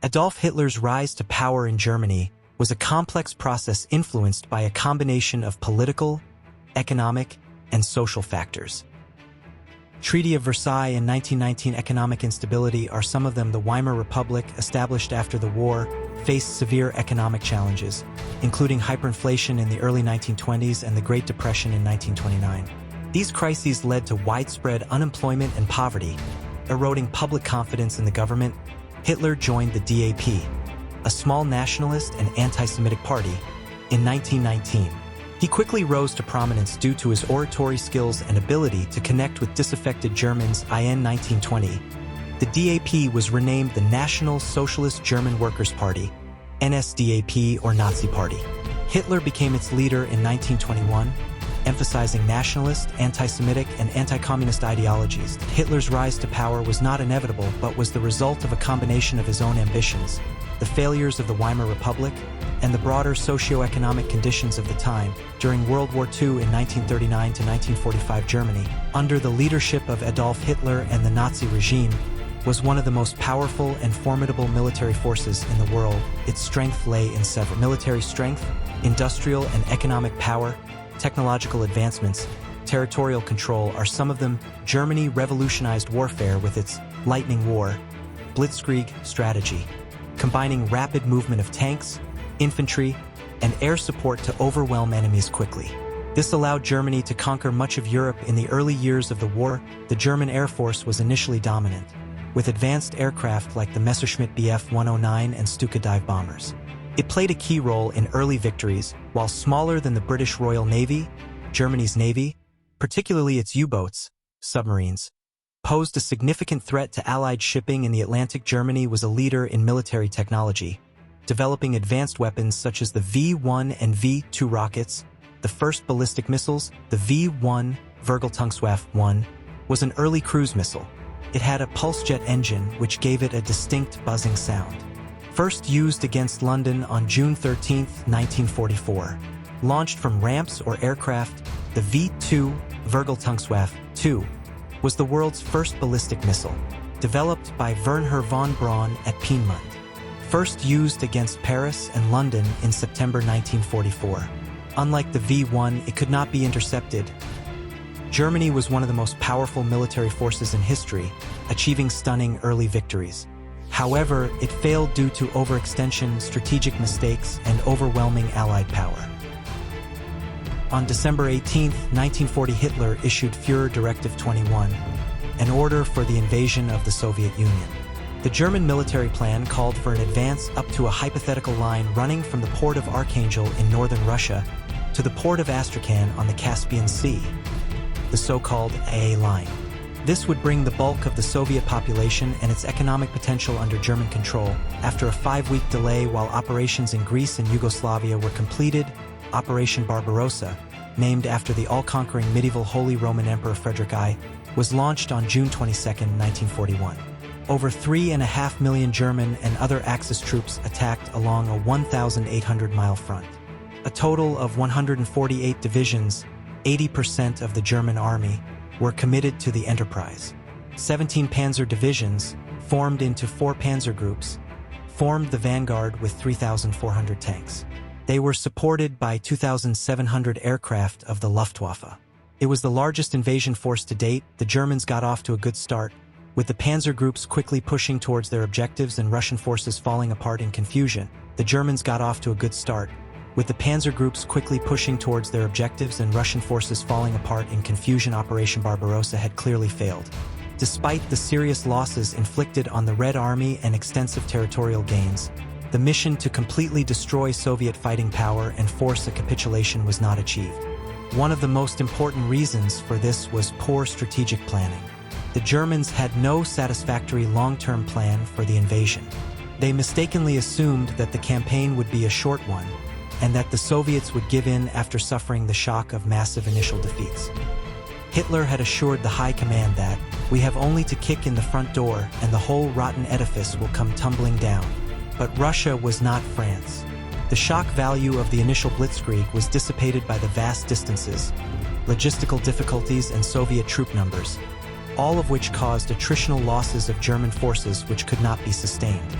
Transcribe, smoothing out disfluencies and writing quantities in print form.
Adolf Hitler's rise to power in Germany was a complex process influenced by a combination of political, economic, and social factors. Treaty of Versailles in 1919. Economic instability are some of them. The Weimar Republic, established after the war, faced severe economic challenges, including hyperinflation in the early 1920s and the Great Depression in 1929. These crises led to widespread unemployment and poverty, eroding public confidence in the government. Hitler joined the DAP, a small nationalist and anti-Semitic party, in 1919. He quickly rose to prominence due to his oratory skills and ability to connect with disaffected Germans. In 1920, the DAP was renamed the National Socialist German Workers' Party, NSDAP or Nazi Party. Hitler became its leader in 1921, emphasizing nationalist, anti-Semitic, and anti-communist ideologies. Hitler's rise to power was not inevitable but was the result of a combination of his own ambitions, the failures of the Weimar Republic, and the broader socio-economic conditions of the time. During World War II in 1939 to 1945, Germany, under the leadership of Adolf Hitler and the Nazi regime, was one of the most powerful and formidable military forces in the world. Its strength lay in several: military strength, industrial and economic power, technological advancements, territorial control are some of them. Germany revolutionized warfare with its Lightning War, Blitzkrieg strategy, combining rapid movement of tanks, infantry, and air support to overwhelm enemies quickly. This allowed Germany to conquer much of Europe. In the early years of the war, the German Air Force was initially dominant, with advanced aircraft like the Messerschmitt Bf 109 and Stuka dive bombers. It played a key role in early victories. While smaller than the British Royal Navy, Germany's navy, particularly its U-boats, submarines, posed a significant threat to Allied shipping in the Atlantic. Germany was a leader in military technology, developing advanced weapons such as the V-1 and V-2 rockets. The first ballistic missiles, the V-1 Vergeltungswaffe-1, was an early cruise missile. It had a pulse jet engine which gave it a distinct buzzing sound. First used against London on June 13, 1944. Launched from ramps or aircraft, the V-2 Vergeltungswaffe-2 was the world's first ballistic missile, developed by Wernher von Braun at Piemont. First used against Paris and London in September 1944. Unlike the V-1, it could not be intercepted. Germany was one of the most powerful military forces in history, achieving stunning early victories. However, it failed due to overextension, strategic mistakes, and overwhelming Allied power. On December 18, 1940, Hitler issued Führer Directive 21, an order for the invasion of the Soviet Union. The German military plan called for an advance up to a hypothetical line running from the port of Archangel in northern Russia to the port of Astrakhan on the Caspian Sea, the so-called AA line. This would bring the bulk of the Soviet population and its economic potential under German control. After a 5-week delay while operations in Greece and Yugoslavia were completed, Operation Barbarossa, named after the all-conquering medieval Holy Roman Emperor Frederick I, was launched on June 22, 1941. Over 3.5 million German and other Axis troops attacked along a 1,800-mile front. A total of 148 divisions, 80% of the German army, were committed to the enterprise. 17 panzer divisions, formed into 4 panzer groups, formed the vanguard with 3,400 tanks. They were supported by 2,700 aircraft of the Luftwaffe. It was the largest invasion force to date. The Germans got off to a good start, with the panzer groups quickly pushing towards their objectives and Russian forces falling apart in confusion. The Germans got off to a good start, with the panzer groups quickly pushing towards their objectives and Russian forces falling apart in confusion. Operation Barbarossa had clearly failed. Despite the serious losses inflicted on the Red Army and extensive territorial gains, the mission to completely destroy Soviet fighting power and force a capitulation was not achieved. One of the most important reasons for this was poor strategic planning. The Germans had no satisfactory long-term plan for the invasion. They mistakenly assumed that the campaign would be a short one, and that the Soviets would give in after suffering the shock of massive initial defeats. Hitler had assured the high command that, "We have only to kick in the front door and the whole rotten edifice will come tumbling down." But Russia was not France. The shock value of the initial blitzkrieg was dissipated by the vast distances, logistical difficulties, and Soviet troop numbers, all of which caused attritional losses of German forces which could not be sustained.